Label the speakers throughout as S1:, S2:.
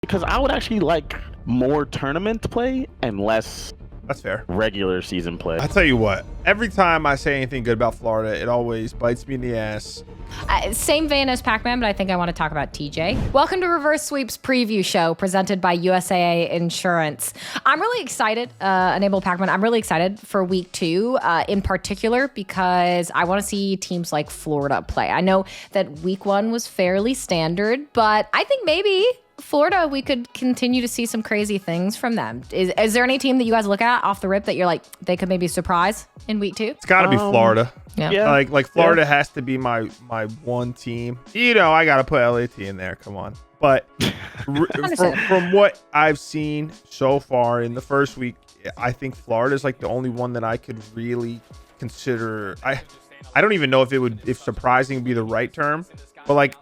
S1: Because I would actually like more tournament play and less
S2: That's fair.
S1: regular season play.
S2: I tell you what, every time I say anything good about Florida, it always bites me in the ass.
S3: Same vein as Pacman, but I think I want to talk about TJ. Welcome to Reverse Sweep's preview show presented by USAA Insurance. I'm really excited, Enable Pacman. I'm really excited for week 2 in particular because I want to see teams like Florida play. I know that week 1 was fairly standard, but I think maybe Florida, we could continue to see some crazy things from them. Is there any team that you guys look at off the rip that you're like, they could maybe surprise in week 2?
S2: It's got to be Florida.
S3: Yeah.
S2: Like Florida has to be my one team. You know, I got to put LAT in there. Come on. But from what I've seen so far in the first week, I think Florida is like the only one that I could really consider. I don't even know if surprising would be the right term, but like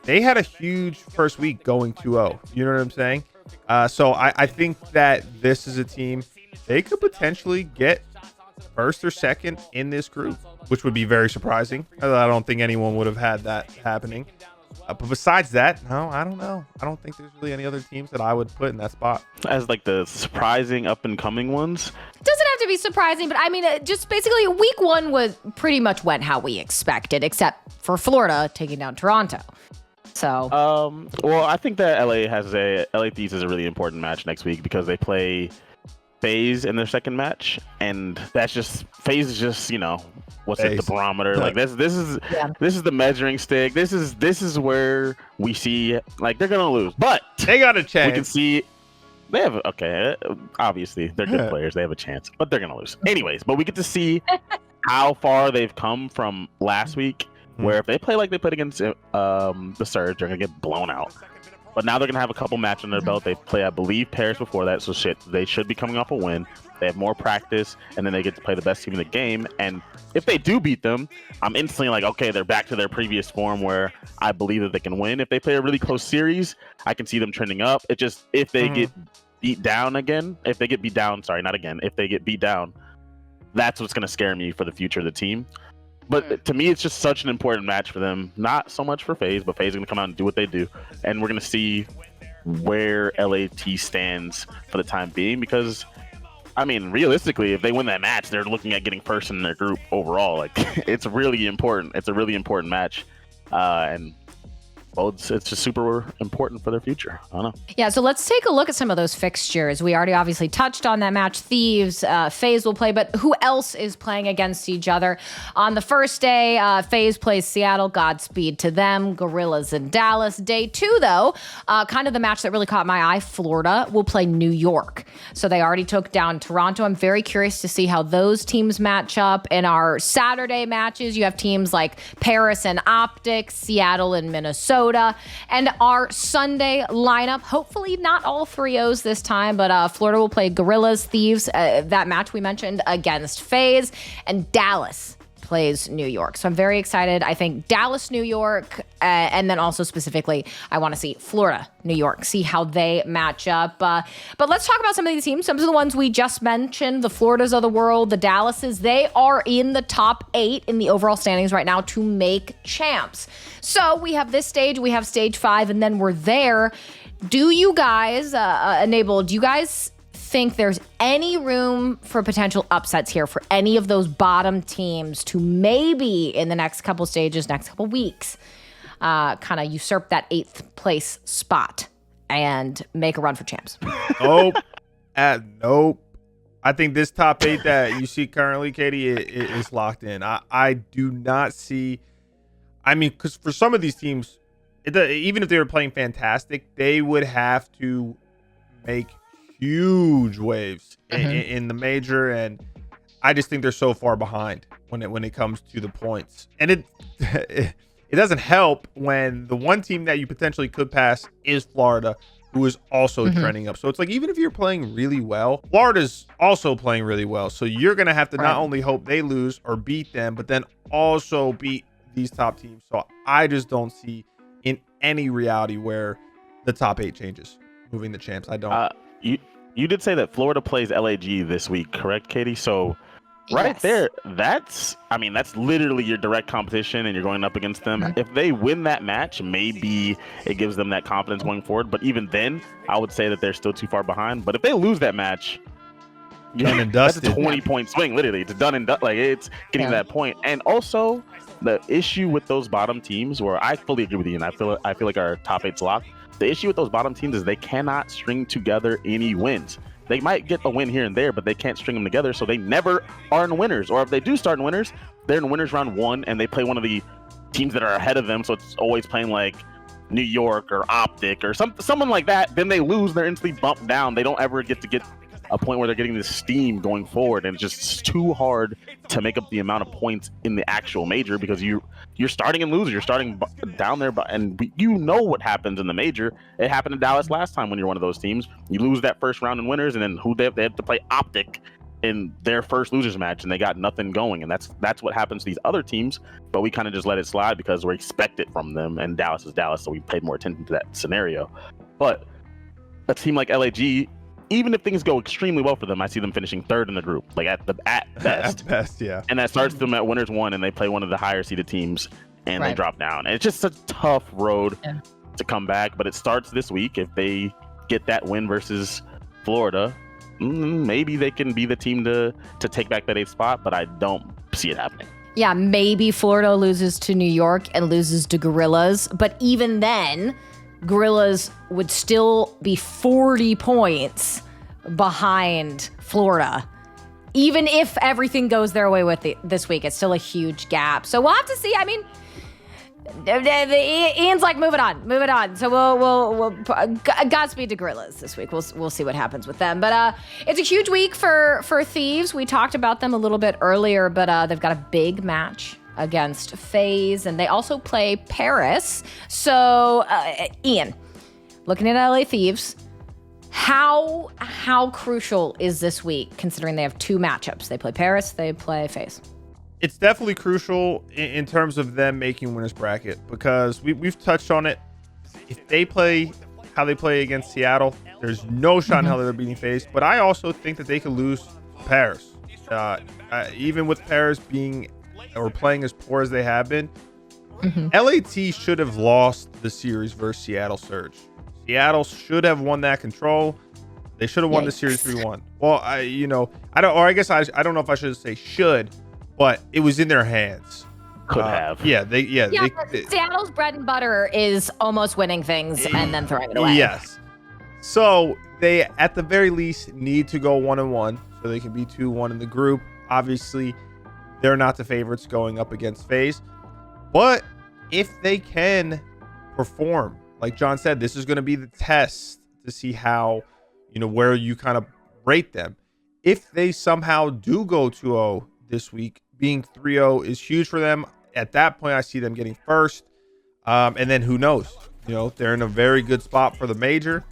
S2: they had a huge first week going 2-0. You know what I'm saying? So I think that this is a team they could potentially get first or second in this group, which would be very surprising. I don't think anyone would have had that happening. But besides that, no, I don't know. I don't think there's really any other teams that I would put in that spot
S1: As like the surprising up and coming ones.
S3: Doesn't have to be surprising, but I mean, just basically week 1 was pretty much went how we expected, except for Florida taking down Toronto. So,
S1: well, I think that LA Thieves is a really important match next week because they play FaZe in their second match, and that's just FaZe is just, you know, what's it, the barometer. Like this is the measuring stick. This is where we see like they're gonna lose, but
S2: they got a chance.
S1: We can see they have obviously they're good players. They have a chance, but they're gonna lose anyways. But we get to see how far they've come from last week, where if they play like they played against the Surge, they're gonna get blown out. But now they're going to have a couple matches under their belt. They play, I believe, Paris before that. So they should be coming off a win. They have more practice, and then they get to play the best team in the game. And if they do beat them, I'm instantly like, okay, they're back to their previous form where I believe that they can win. If they play a really close series, I can see them trending up. It just, if they get beat down again, if they get beat down, if they get beat down, that's what's going to scare me for the future of the team. But to me, it's just such an important match for them. Not so much for FaZe, but FaZe is going to come out and do what they do. And we're going to see where LAT stands for the time being. Because, I mean, realistically, if they win that match, they're looking at getting first in their group overall. Like, it's really important. It's a really important match. And it's just super important for their future. I don't know.
S3: Yeah, so let's take a look at some of those fixtures. We already obviously touched on that match. Thieves, FaZe will play, but who else is playing against each other? On the first day, FaZe plays Seattle. Godspeed to them. Gorillas in Dallas. Day 2, though, kind of the match that really caught my eye, Florida will play New York. So they already took down Toronto. I'm very curious to see how those teams match up. In our Saturday matches, you have teams like Paris and OpTic, Seattle and Minnesota. And our Sunday lineup, hopefully not all 3-0s this time, but Florida will play Gorillas, Thieves, that match we mentioned, against FaZe, and Dallas plays New York. So I'm very excited. I think Dallas, New York, and then also specifically, I want to see Florida, New York, see how they match up. But let's talk about some of these teams. Some of the ones we just mentioned, the Floridas of the world, the Dallases, they are in the top 8 in the overall standings right now to make champs. So we have this stage, we have stage 5, and then we're there. Do you guys, do you guys think there's any room for potential upsets here for any of those bottom teams to maybe in the next couple stages, next couple weeks, kind of usurp that 8th place spot and make a run for champs?
S2: Nope. Nope. I think this top 8 that you see currently, Katie, is locked in. I do not see. I mean, because for some of these teams, even if they were playing fantastic, they would have to make huge waves in the major, and I just think they're so far behind when it comes to the points. And it doesn't help when the one team that you potentially could pass is Florida, who is also trending up. So it's like, even if you're playing really well, Florida's also playing really well. So you're gonna have to not only hope they lose or beat them, but then also beat these top teams. So I just don't see in any reality where the top 8 changes moving the champs. I don't.
S1: You did say that Florida plays LAG this week, correct, Katie? So right
S3: Yes.
S1: there, that's literally your direct competition, and you're going up against them.
S3: Mhm.
S1: If they win that match, maybe it gives them that confidence going forward. But even then, I would say that they're still too far behind. But if they lose that match,
S2: Done and
S1: that's a
S2: dusted.
S1: 20-point swing. Literally, it's done and done. Like, it's getting to that point. And also, the issue with those bottom teams, where I fully agree with you, and I feel like our top 8's locked. The issue with those bottom teams is they cannot string together any wins. They might get a win here and there, but they can't string them together, so they never are in winners. Or if they do start in winners, they're in winners round 1, and they play one of the teams that are ahead of them, so it's always playing like New York or OpTic or someone like that. Then they lose, they're instantly bumped down. They don't ever get a point where they're getting this steam going forward, and it's just too hard to make up the amount of points in the actual major, because you're starting and losing. You're starting down there, and you know what happens in the major. It happened to Dallas last time when you're one of those teams. You lose that first round in winners, and then they have to play OpTic in their first losers match, and they got nothing going. And that's what happens to these other teams, but we kind of just let it slide because we expect it from them, and Dallas is Dallas, so we paid more attention to that scenario. But a team like LAG, even if things go extremely well for them, I see them finishing 3rd in the group, like at best.
S2: At best, yeah.
S1: And that starts them at winners 1, and they play one of the higher seeded teams, and they
S3: Right.
S1: drop down. And it's just a tough road to come back, but it starts this week. If they get that win versus Florida, maybe they can be the team to take back that 8th spot, but I don't see it happening.
S3: Yeah, maybe Florida loses to New York and loses to Gorillas, but even then, Gorillas would still be 40 points behind Florida. Even if everything goes their way with this week, it's still a huge gap. So we'll have to see. I mean, Ian's like, move it on. So we'll Godspeed to Gorillas this week. We'll see what happens with them. But it's a huge week for Thieves. We talked about them a little bit earlier, but they've got a big match against FaZe, and they also play Paris. So Ian, looking at LA Thieves, how crucial is this week, considering they have 2 matchups? They play Paris, they play FaZe.
S2: It's definitely crucial in terms of them making winners bracket, because we've touched on it. If they play how they play against Seattle, there's no shot in hell they're beating FaZe. But I also think that they could lose Paris. Even with Paris being or playing as poor as they have been, LAT should have lost the series versus Seattle Surge. Seattle should have won that control. They should have won the series 3-1. Well, I don't know if I should say should, but it was in their hands.
S1: Could have.
S3: Seattle's bread and butter is almost winning things and then throwing it away.
S2: Yes. So they, at the very least, need to go 1-1 so they can be 2-1 in the group. Obviously, they're not the favorites going up against FaZe. But if they can perform, like John said, this is going to be the test to see how, where you kind of rate them. If they somehow do go 2-0 this week, being 3-0 is huge for them. At that point, I see them getting first. And then who knows? They're in a very good spot for the major.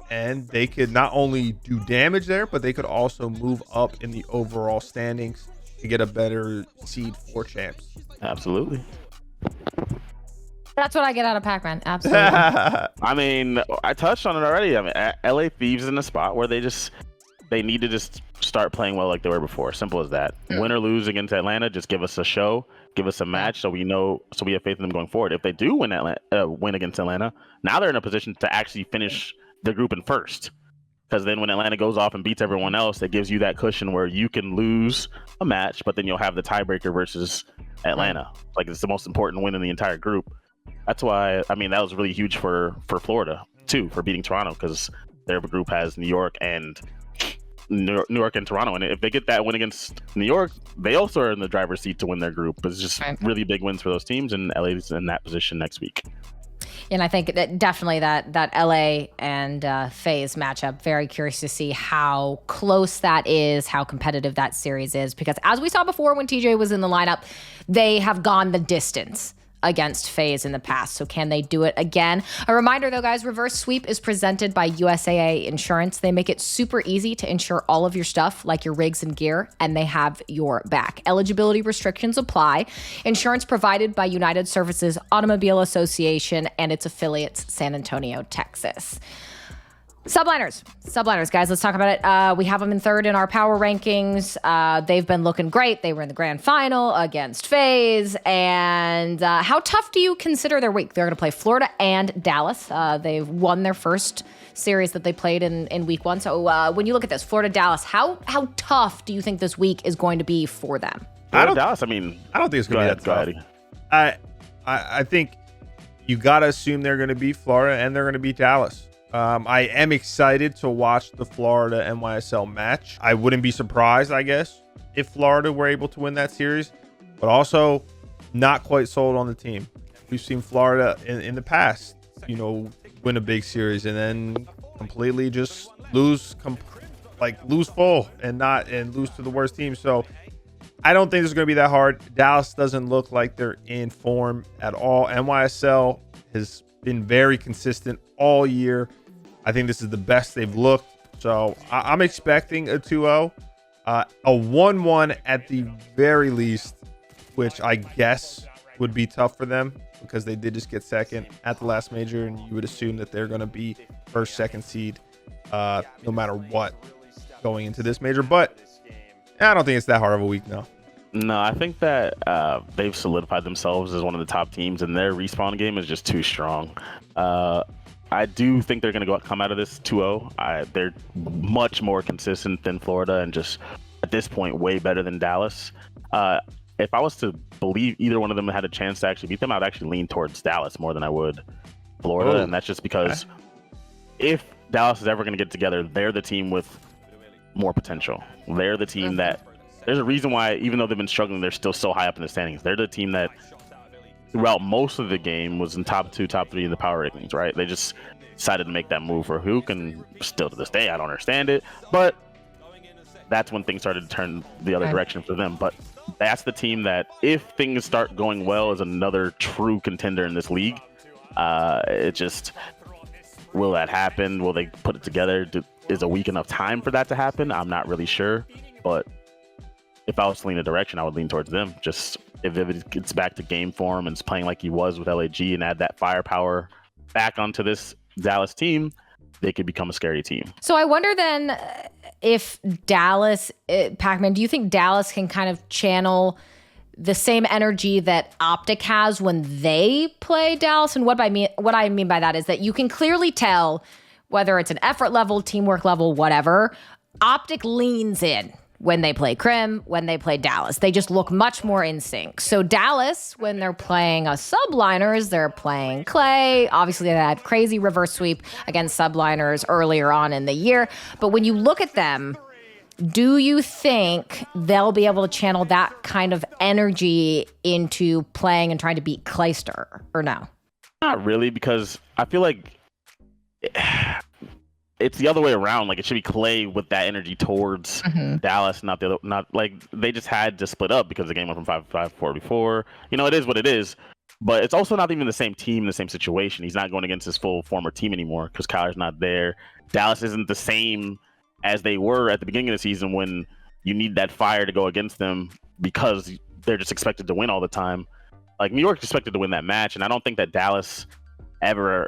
S2: And they could not only do damage there, but they could also move up in the overall standings to get a better seed for champs.
S1: Absolutely.
S3: That's what I get out of Pacman. Absolutely.
S1: I mean, I touched on it already. I mean, LA Thieves in a spot where they need to just start playing well like they were before. Simple as that. Win or lose against Atlanta, just give us a show, give us a match, so we have faith in them going forward. If they do win against Atlanta, now they're in a position to actually finish the group in first. Because then when Atlanta goes off and beats everyone else, it gives you that cushion where you can lose a match, but then you'll have the tiebreaker versus Atlanta. Like, it's the most important win in the entire group. That's why, I mean, that was really huge for Florida, too, for beating Toronto, because their group has New York and Toronto. And if they get that win against New York, they also are in the driver's seat to win their group. But it's just really big wins for those teams, and LA's in that position next week.
S3: And I think that definitely that LA and FaZe matchup, very curious to see how close that is, how competitive that series is. Because as we saw before when TJ was in the lineup, they have gone the distance against FaZe in the past. So can they do it again? A reminder though, guys, Reverse Sweep is presented by USAA Insurance. They make it super easy to insure all of your stuff, like your rigs and gear, and they have your back. Eligibility restrictions apply. Insurance provided by United Services Automobile Association and its affiliates, San Antonio, Texas. Subliners, guys, let's talk about it. We have them in third in our power rankings. They've been looking great. They were in the grand final against FaZe. And how tough do you consider their week? They're going to play Florida and Dallas. They've won their first series that they played in week one. So when you look at this, Florida, Dallas, how tough do you think this week is going to be for them?
S1: Dallas, I don't
S2: think it's going to be that tough. I think you got to assume they're going to beat Florida and they're going to beat Dallas. I am excited to watch the Florida NYSL match. I wouldn't be surprised, I guess, if Florida were able to win that series, but also not quite sold on the team. We've seen Florida in the past, win a big series and then completely just lose full and lose to the worst team. So I don't think it's going to be that hard. Dallas doesn't look like they're in form at all. NYSL has been very consistent all year. I think this is the best they've looked. So I'm expecting a 2-0, a 1-1 at the very least, which I guess would be tough for them because they did just get second at the last major, and you would assume that they're going to be first, second seed no matter what going into this major. But I don't think it's that hard of a week now.
S1: No, I think that they've solidified themselves as one of the top teams, and their respawn game is just too strong. I do think they're going to come out of this 2-0. They're much more consistent than Florida and just, at this point, way better than Dallas. If I was to believe either one of them had a chance to actually beat them, I'd actually lean towards Dallas more than I would Florida. And that's just because if Dallas is ever going to get together, they're the team with more potential. They're the team that... There's a reason why, even though they've been struggling, they're still so high up in the standings. They're the team that, throughout most of the game, was in top 2, top 3 in the power rankings, right? They just decided to make that move for Hook, and still to this day, I don't understand it. But that's when things started to turn the other direction for them. But that's the team that, if things start going well, is another true contender in this league. It just, will that happen? Will they put it together? Is a week enough time for that to happen? I'm not really sure, but if I was to lean a direction, I would lean towards them. Just if it gets back to game form and is playing like he was with LAG and add that firepower back onto this Dallas team, they could become a scary team.
S3: So I wonder then if Dallas, Pacman, do you think Dallas can kind of channel the same energy that OpTic has when they play Dallas? And what I mean by that is that you can clearly tell whether it's an effort level, teamwork level, whatever, OpTic leans in when they play Crim, when they play Dallas. They just look much more in sync. So Dallas, when they're playing Subliners, they're playing Clay. Obviously, they had crazy reverse sweep against Subliners earlier on in the year. But when you look at them, do you think they'll be able to channel that kind of energy into playing and trying to beat Clayster, or no?
S1: Not really, because I feel like it's the other way around. Like, it should be Clay with that energy towards Dallas, not the other. Not like they just had to split up because the game went from 5-5, 4-4. It is what it is. But it's also not even the same team, the same situation. He's not going against his full former team anymore because Kyler's not there. Dallas isn't the same as they were at the beginning of the season when you need that fire to go against them because they're just expected to win all the time. Like, New York's expected to win that match, and I don't think that Dallas ever,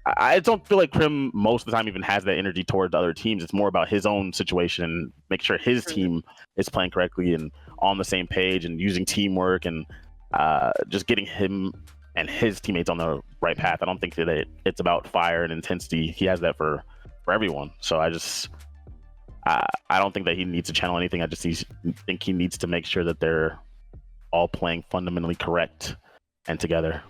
S1: I don't feel like Crim most of the time even has that energy towards the other teams. It's more about his own situation and make sure his team is playing correctly and on the same page and using teamwork and just getting him and his teammates on the right path. I don't think that it's about fire and intensity. He has that for everyone. So I don't think that he needs to channel anything. I just think he needs to make sure that they're all playing fundamentally correct and together.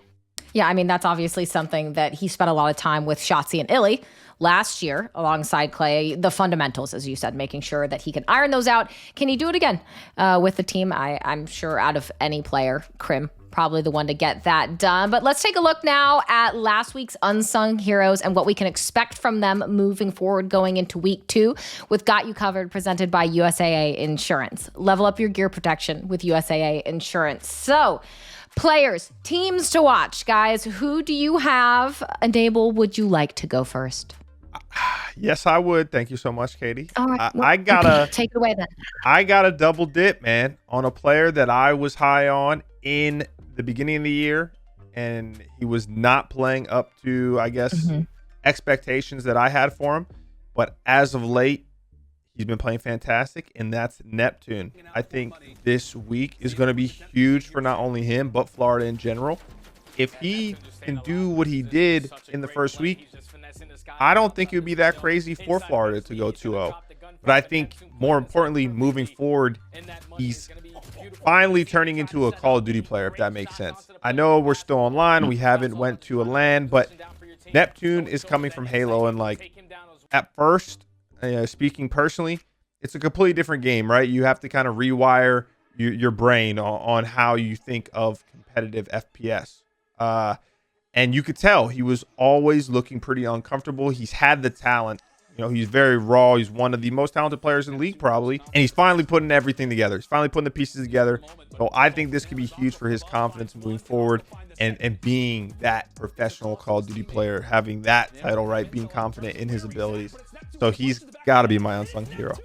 S3: Yeah, I mean, that's obviously something that he spent a lot of time with Shotzi and Illy last year alongside Clay. The fundamentals, as you said, making sure that he can iron those out. Can he do it again with the team? I'm sure out of any player, Crim probably the one to get that done. But let's take a look now at last week's Unsung Heroes and what we can expect from them moving forward going into week 2 with Got You Covered, presented by USAA Insurance. Level up your gear protection with USAA Insurance. So, players, teams to watch, guys. Who do you have? Enable, would you like to go first?
S2: Yes, I would. Thank you so much, Katie.
S3: All right.
S2: I gotta
S3: take it away then.
S2: I got a double dip, man, on a player that I was high on in the beginning of the year, and he was not playing up to, I guess, expectations that I had for him. But as of late, he's been playing fantastic, and that's Neptune. I think this week is going to be huge for not only him, but Florida in general. If he can do what he did in the first week, I don't think it would be that crazy for Florida to go 2-0. But I think more importantly, moving forward, he's finally turning into a Call of Duty player, if that makes sense. I know we're still online. We haven't went to a LAN, but Neptune is coming from Halo. And like at first, speaking personally, it's a completely different game, right? You have to kind of rewire your brain on how you think of competitive FPS. And you could tell he was always looking pretty uncomfortable. He's had the talent. He's very raw. He's one of the most talented players in the league, probably. And he's finally putting everything together. He's finally putting the pieces together. So I think this could be huge for his confidence moving forward and being that professional Call of Duty player, having that title, right? Being confident in his abilities. So he's got to be my unsung hero.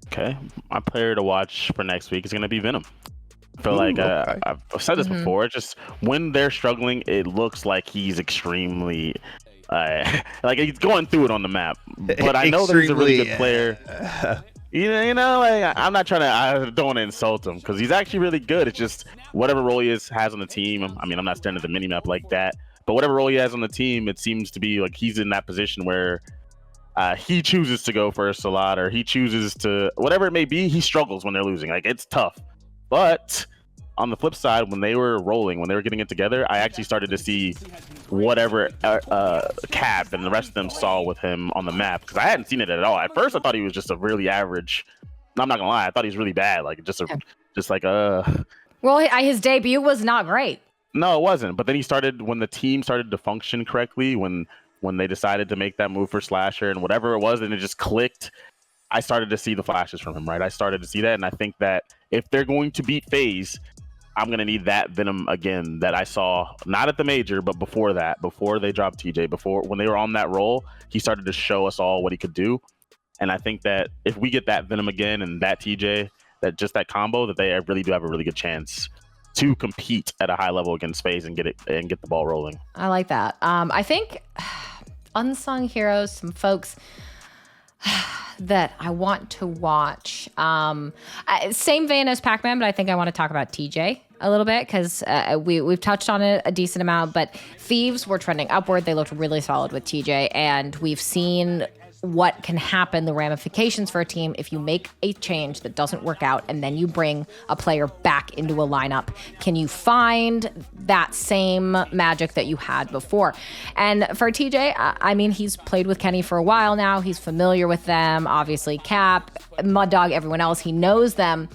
S1: Okay. My player to watch for next week is going to be Venom. I feel like
S2: okay.
S1: I've said this before. Just when they're struggling, it looks like he's extremely... like he's going through it on the map, but I know that he's a really good player. Like I'm not trying to. I don't want to insult him because he's actually really good. It's just whatever role he has on the team. I mean, I'm not staring at the mini map like that, but whatever role he has on the team, it seems to be like he's in that position where he chooses to go first a lot, or he chooses to whatever it may be. He struggles when they're losing. Like it's tough, but on the flip side, when they were rolling, when they were getting it together, I actually started to see whatever Cap and the rest of them saw with him on the map, because I hadn't seen it at all. At first, I thought he was just a really average. I'm not gonna lie, I thought he was really bad. Like
S3: Well, his debut was not great.
S1: No, it wasn't. But then he started when the team started to function correctly. When they decided to make that move for Slasher and whatever it was, and it just clicked. I started to see the flashes from him. Right, I started to see that, and I think that if they're going to beat FaZe, I'm going to need that Venom again that I saw, not at the major, but before that, before they dropped TJ, when they were on that roll, he started to show us all what he could do. And I think that if we get that Venom again and that TJ, that combo, that they really do have a really good chance to compete at a high level against FaZe and get the ball rolling.
S3: I like that. I think unsung heroes, some folks that I want to watch. Same vein as Pacman, but I think I want to talk about TJ a little bit because we've touched on it a decent amount. But Thieves were trending upward. They looked really solid with TJ, and we've seen what can happen, the ramifications for a team if you make a change that doesn't work out and then you bring a player back into a lineup. Can you find that same magic that you had before? And for TJ, I mean, he's played with Kenny for a while now. He's familiar with them. Obviously, Cap, Mud Dog, everyone else, he knows them.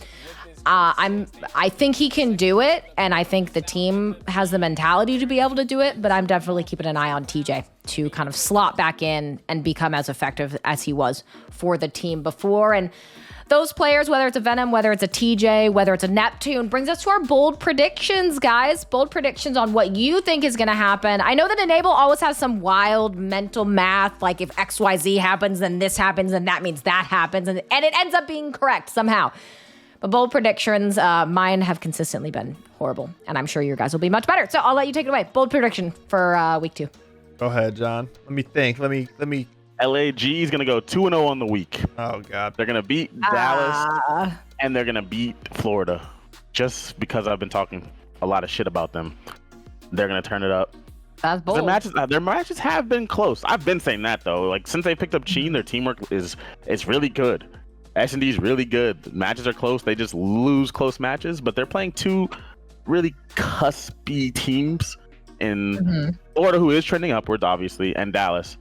S3: I think he can do it, and I think the team has the mentality to be able to do it, but I'm definitely keeping an eye on TJ to kind of slot back in and become as effective as he was for the team before. And those players, whether it's a Venom, whether it's a TJ, whether it's a Neptune, brings us to our bold predictions, guys. Bold predictions on what you think is going to happen. I know that Enable always has some wild mental math, like if XYZ happens, then this happens, and that means that happens, and it ends up being correct somehow. But bold predictions, mine have consistently been horrible, and I'm sure your guys will be much better. So I'll let you take it away. Bold prediction for week 2.
S2: Go ahead, John. Let me think. Let me.
S1: LAG is gonna go 2-0 on the week.
S2: Oh God,
S1: they're gonna beat Dallas and they're gonna beat Florida. Just because I've been talking a lot of shit about them, they're gonna turn it up.
S3: That's bold.
S1: Their matches have been close. I've been saying that though. Like since they picked up Cheen, their teamwork is really good. S&D is really good. Matches are close. They just lose close matches, but they're playing two really cuspy teams in Florida, who is trending upwards, obviously, and Dallas.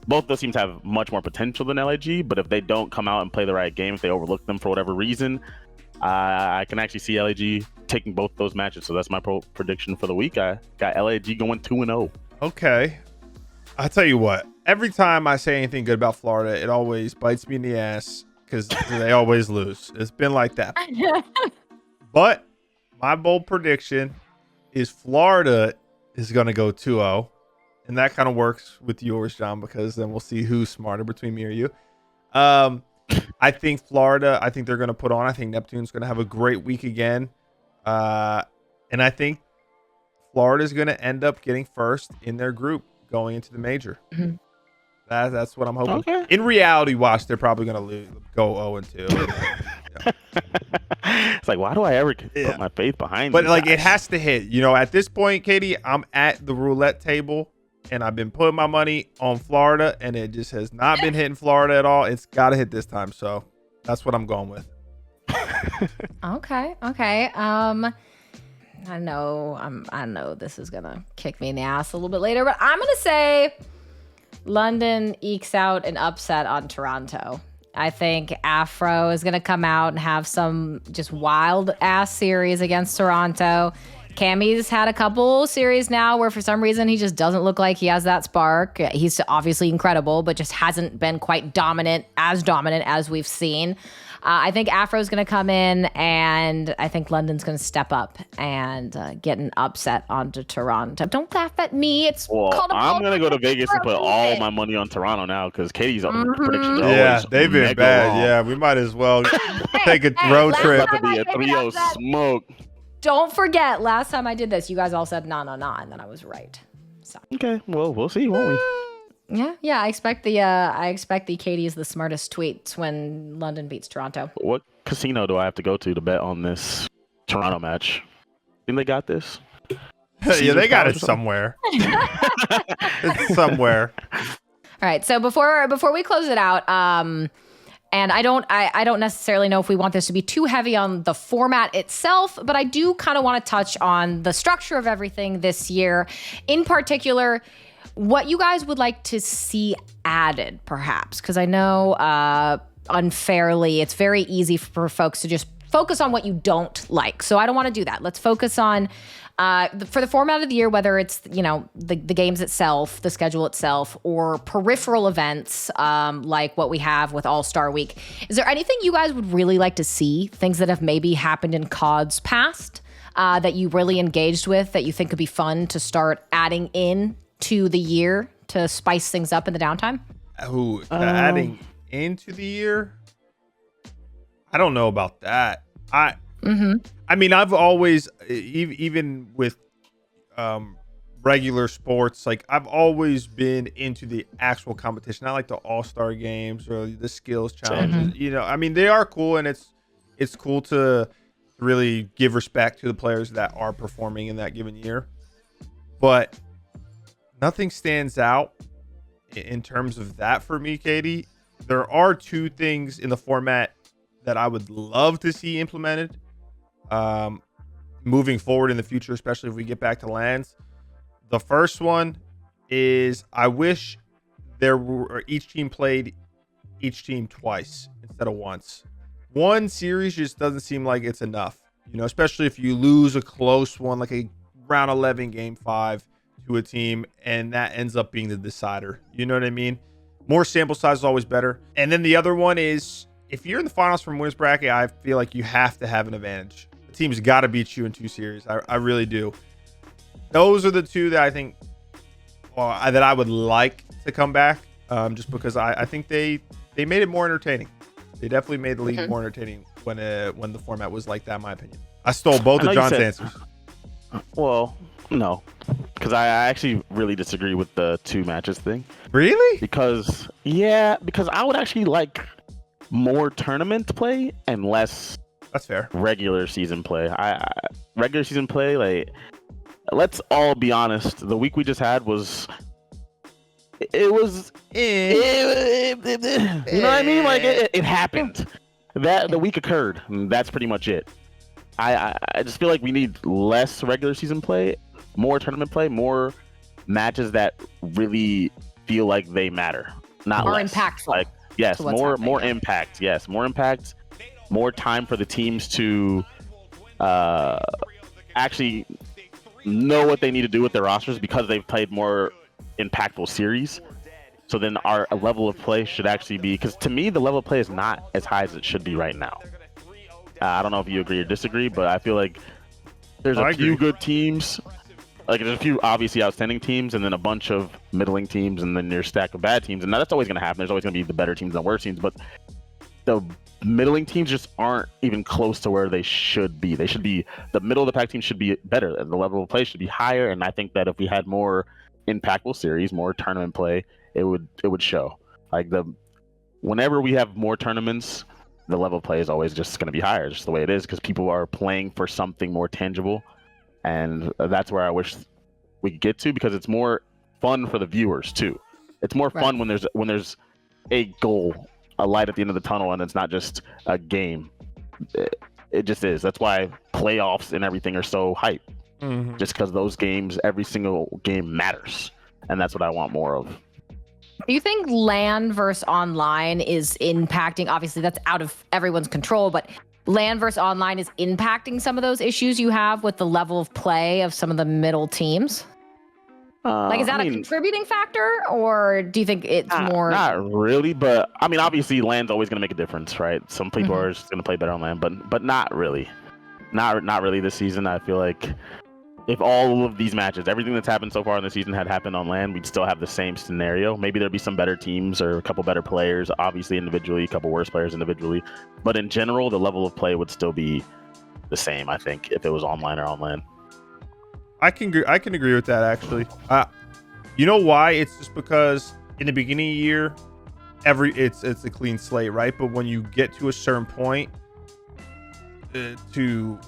S1: Both those teams have much more potential than LAG, but if they don't come out and play the right game, if they overlook them for whatever reason, I can actually see LAG taking both those matches. So that's my prediction for the week. I got LAG going 2-0.
S2: Okay. I'll tell you what. Every time I say anything good about Florida, it always bites me in the ass because they always lose. It's been like that. But my bold prediction is Florida is going to go 2-0. And that kind of works with yours, John, because then we'll see who's smarter between me or you. I think Florida, I think they're going to put on. I think Neptune's going to have a great week again. And I think Florida is going to end up getting first in their group, going into the major.
S3: Mhm.
S2: That's what I'm hoping.
S1: Okay.
S2: In reality, watch, they're probably going to go 0-2.
S1: It's like, why do I ever put my faith behind?
S2: But
S1: these
S2: like,
S1: guys?
S2: it has to hit. You know, at this point, Katie, I'm at the roulette table, and I've been putting my money on Florida, and it just has not been hitting Florida at all. It's got to hit this time, so that's what I'm going with.
S3: Okay. I know this is gonna kick me in the ass a little bit later, but I'm gonna say London ekes out an upset on Toronto. I think Afro is gonna come out and have some just wild ass series against Toronto. Cammy's had a couple series now where for some reason he just doesn't look like he has that spark. He's obviously incredible, but just hasn't been quite dominant as we've seen. I think Afro's going to come in, and I think London's going to step up and get an upset onto Toronto. Don't laugh at me. It's called a
S1: I'm going to go to Vegas and put all my money on Toronto now because Katie's predictions are always
S2: they've been
S1: mega
S2: bad.
S1: wrong.
S2: Yeah, we might as well take a road trip.
S1: About to be a 3-0 smoke.
S3: Don't forget, last time I did this, you guys all said no, and then I was right. So.
S1: Okay, well, we'll see, won't we?
S3: Yeah. I expect the Katie is the smartest tweets when London beats Toronto.
S1: What casino do I have to go to bet on this Toronto match? Think they got this?
S2: Yeah, they got it somewhere. It's somewhere.
S3: All right. So before we close it out, and I don't necessarily know if we want this to be too heavy on the format itself, but I do kind of want to touch on the structure of everything this year. In particular, what you guys would like to see added, perhaps, because I know unfairly it's very easy for folks to just focus on what you don't like. So I don't want to do that. Let's focus on for the format of the year, whether it's the games itself, the schedule itself, or peripheral events like what we have with All-Star Week. Is there anything you guys would really like to see? Things that have maybe happened in COD's past that you really engaged with that you think could be fun to start adding in to the year to spice things up in the downtime?
S2: Adding into the year? I don't know about that. I mean, I've always, even with regular sports, like I've always been into the actual competition. I like the all-star games or the skills challenges. I mean, they are cool, and it's cool to really give respect to the players that are performing in that given year. But nothing stands out in terms of that for me, Katie. There are two things in the format that I would love to see implemented moving forward in the future, especially if we get back to LANs. The first one is I wish each team played each team twice instead of once. One series just doesn't seem like it's enough, especially if you lose a close one, like a round 11 game 5 to a team, and that ends up being the decider. You know what I mean? More sample size is always better. And then the other one is, if you're in the finals from winners bracket, I feel like you have to have an advantage. The team's got to beat you in 2 series. I really do. Those are the two that I think that I would like to come back, just because I think they made it more entertaining. They definitely made the league more entertaining when the format was like that, in my opinion. I stole both of John's answers.
S1: Well, no, because I actually really disagree with the 2 matches thing.
S2: Really?
S1: Because I would actually like more tournament play and less.
S2: That's fair.
S1: Regular season play. Regular season play, like, let's all be honest. The week we just had was. You know what I mean? Like it happened. That the week occurred. And that's pretty much it. I just feel like we need less regular season play, more tournament play, more matches that really feel like they matter, not
S3: more
S1: less.
S3: Impactful.
S1: Like more impact. Yes, more impact. More time for the teams to actually know what they need to do with their rosters because they've played more impactful series. So then our level of play should actually be, because to me the level of play is not as high as it should be right now. I don't know if you agree or disagree, but I feel like there's a few good teams. Like there's a few obviously outstanding teams, and then a bunch of middling teams, and then your stack of bad teams. And that's always going to happen. There's always going to be the better teams and the worse teams, but the middling teams just aren't even close to where they should be. They should be, the middle of the pack team should be better, and the level of play should be higher. And I think that if we had more impactful series, more tournament play, it would show. Like whenever we have more tournaments, the level of play is always just going to be higher, just the way it is, because people are playing for something more tangible, and that's where I wish we could get to, because it's more fun for the viewers too. It's more fun when there's a goal, a light at the end of the tunnel, and it's not just a game. It just is. That's why playoffs and everything are so hype. Just because those games, every single game matters, and that's what I want more of.
S3: Do you think LAN versus online is impacting? Obviously, that's out of everyone's control, but LAN versus online is impacting some of those issues you have with the level of play of some of the middle teams? Like, is that a contributing factor, or do you think it's more?
S1: Not really, but I mean, obviously, LAN's always going to make a difference, right? Some people are just going to play better on LAN, but not really. Not really this season. I feel like if all of these matches, everything that's happened so far in the season had happened on LAN, we'd still have the same scenario. Maybe there'd be some better teams or a couple better players, obviously individually, a couple worse players individually. But in general, the level of play would still be the same, I think, if it was online or on LAN.
S2: I can agree with that, actually. You know why? It's just because in the beginning of the year, it's a clean slate, right? But when you get to a certain point, to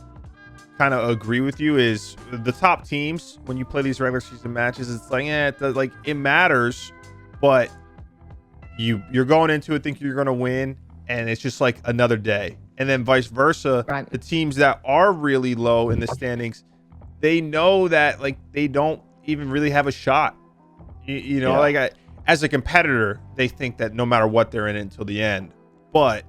S2: kind of agree with you, is the top teams, when you play these regular season matches, it's like, it matters, but you're going into it thinking you're going to win, and it's just like another day. And then vice versa, right. The teams that are really low in the standings, they know that like they don't even really have a shot. You know, as a competitor, they think that no matter what, they're in it until the end. But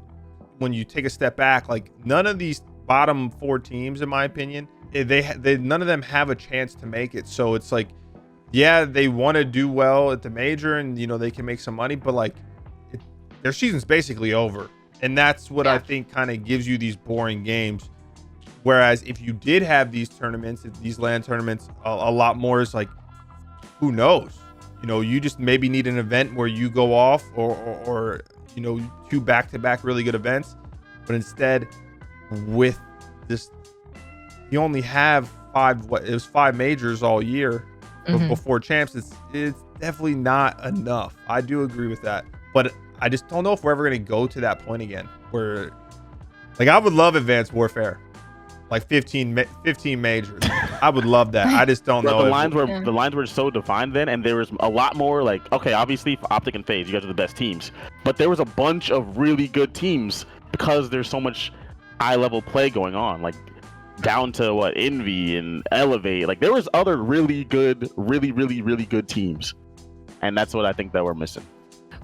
S2: when you take a step back, like none of these bottom four teams, in my opinion, they none of them have a chance to make it. So it's like, yeah, they want to do well at the major, and you know they can make some money, but like their season's basically over, and that's what I think kind of gives you these boring games. Whereas if you did have these tournaments, these LAN tournaments, a lot more is like, who knows? You know, you just maybe need an event where you go off, or you know, 2 back-to-back really good events. But instead, with this, you only have 5 majors all year before champs. It's definitely not enough. I do agree with that, but I just don't know if we're ever going to go to that point again. Where, like, I would love Advanced Warfare. Like 15 majors. I would love that. I just don't know.
S1: The lines were so defined then, and there was a lot more like, okay, obviously OpTic and FaZe, you guys are the best teams, but there was a bunch of really good teams because there's so much high level play going on, like down to Envy and Elevate. Like there was other really good, really good teams, and that's what I think that we're missing.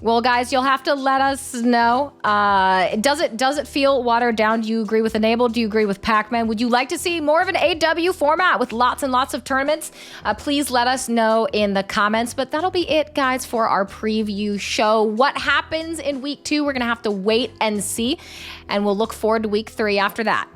S3: Well, guys, you'll have to let us know. Does it feel watered down? Do you agree with Enable? Do you agree with Pacman? Would you like to see more of an AW format with lots and lots of tournaments? Please let us know in the comments. But that'll be it, guys, for our preview show. What happens in week 2? We're going to have to wait and see. And we'll look forward to week 3 after that.